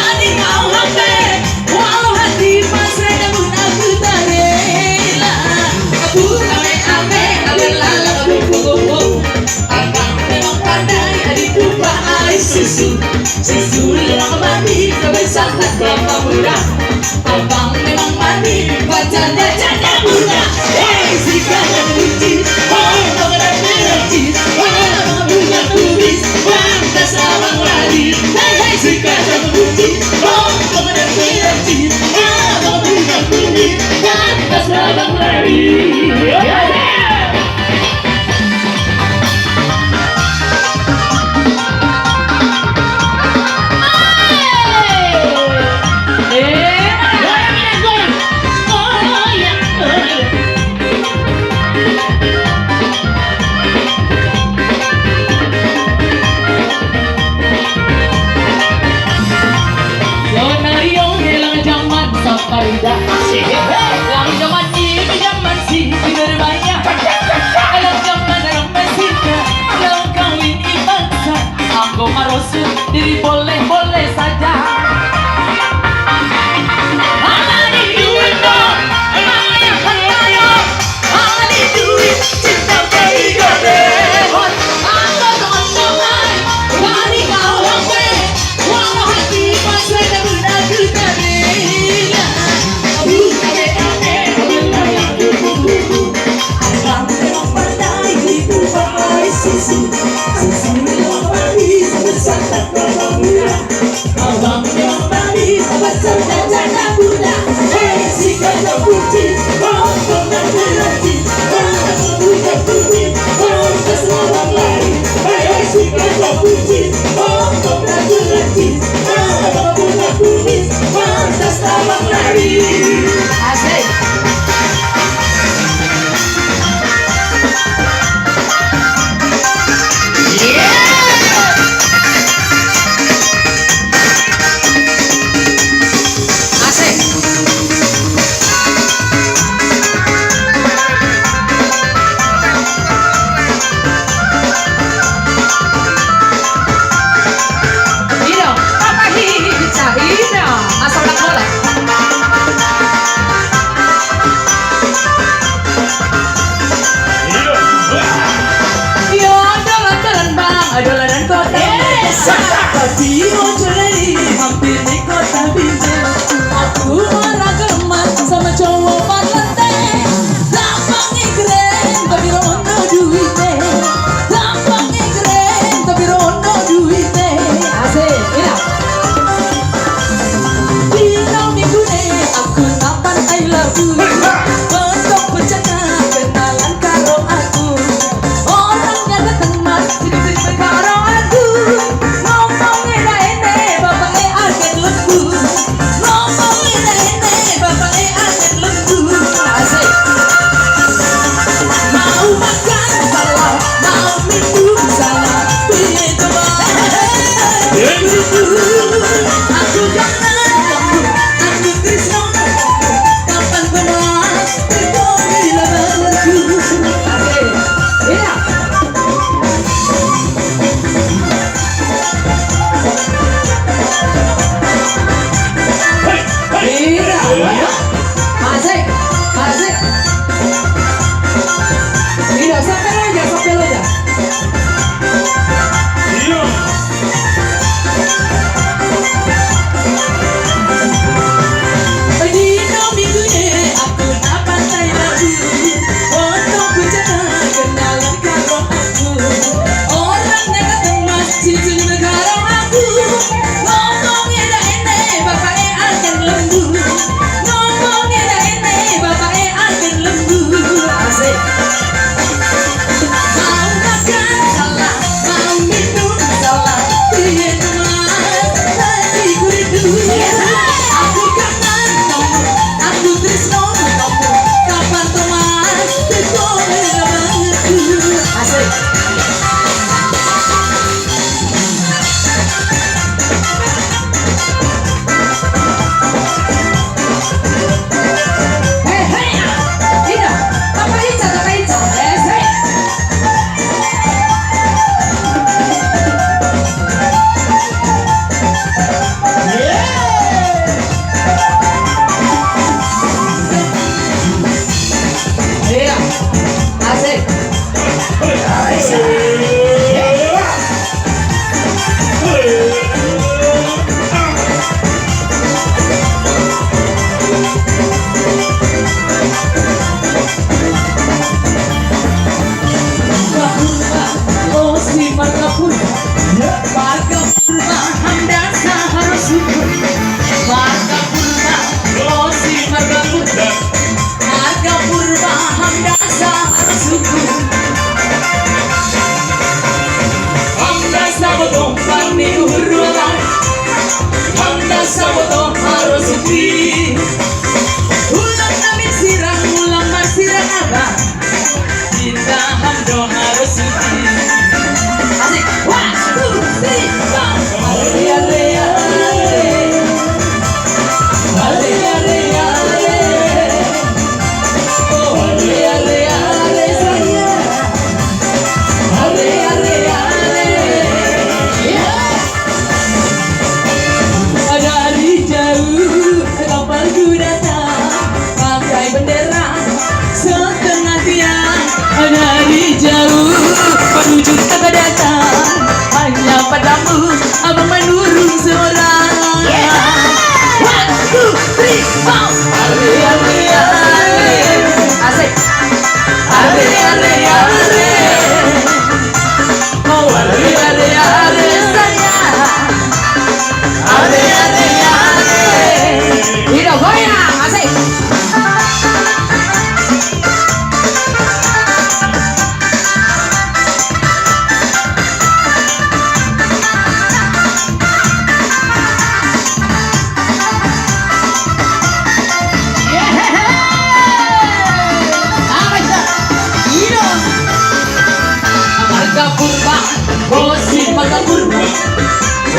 Jadi kau hati, walau hati pasrah namun aku tak rela. Aku ame-ame, ame-lala, kupu-kupu. Abang memang pandai, adikku pakai susu. Susu lemak mandi, kebesaran kelapa muda. Abang memang mandi, pacarnya janda muda. Hey, si kandang kunci, oh, mengenai energi. Oh, bunga kubis, pantas abang lari. Hey, si kandang kunci, oh, mengenai energi. Oh, bunga kubis, pantas abang lari. Lang zaman ini zaman si berbahaya. Lang zaman orang Mesika, lang kawin ibangsa. Aku harus diri boleh saja. Alani duit dong, alani duit cinta bergadehon. Aku teman-teman, alani kau hati, walau hati pasrah namun aku tak rela. Asik. Tapi ocelli hampir di kota bintang. Aku orang gemas sama cowok parlante. Gampangnya keren tapi rono duitnya. Gampangnya keren tapi rono duitnya. Asik, ya. Dino minggu nih aku napan I love you. Bentuk bercakap kenalan karo aku. Orangnya datang mas hidup karo aku. Aku jangan kamu, aku Krishna. Kapan pernah kau bila berlaku? Iya. Iya. Asik, asik. Iya, sampai aja.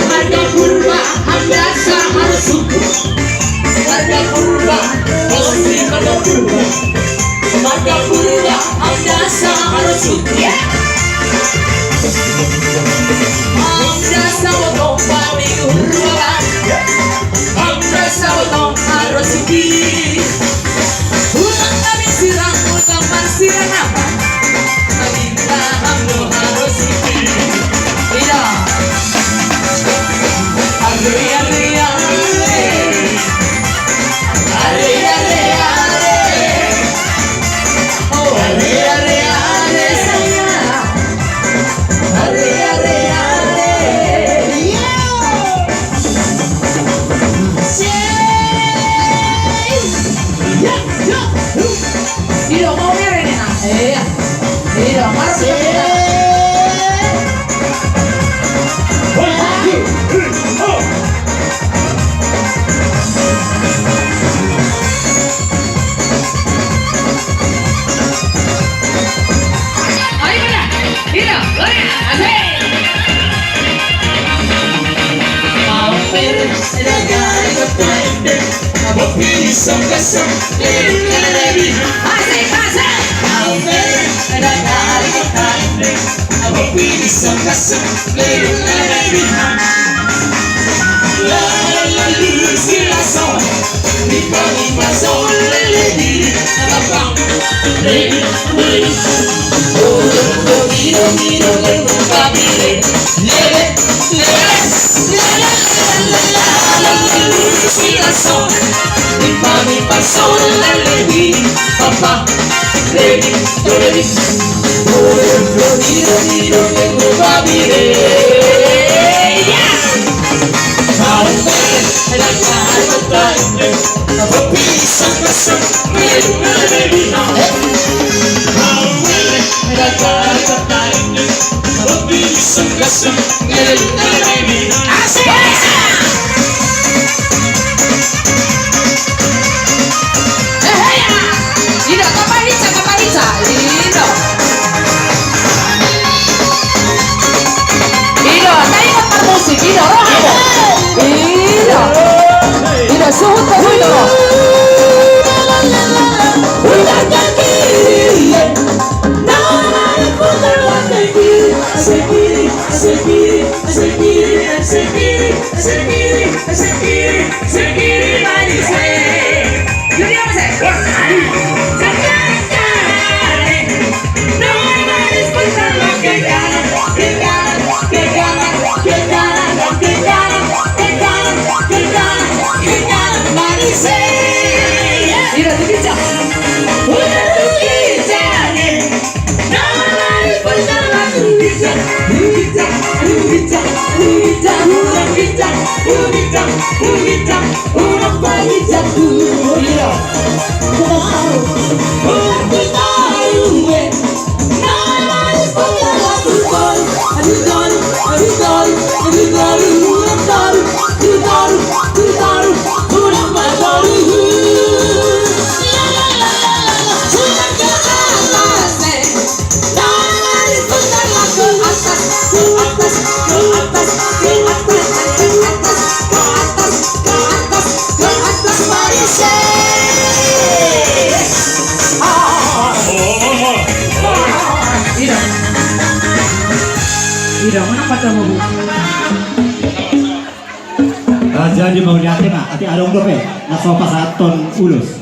Warga purba biasa harus suku. Warga purba mesti pada purba. Warga purba biasa harus suku. Biasa potong padi urban. Biasa potong harus suki. Ulang kami sirang utang sirang apa? Kita harus suki. Tidak. Jadi mau lihatin ati adong dope, na sopa sa ton ulos.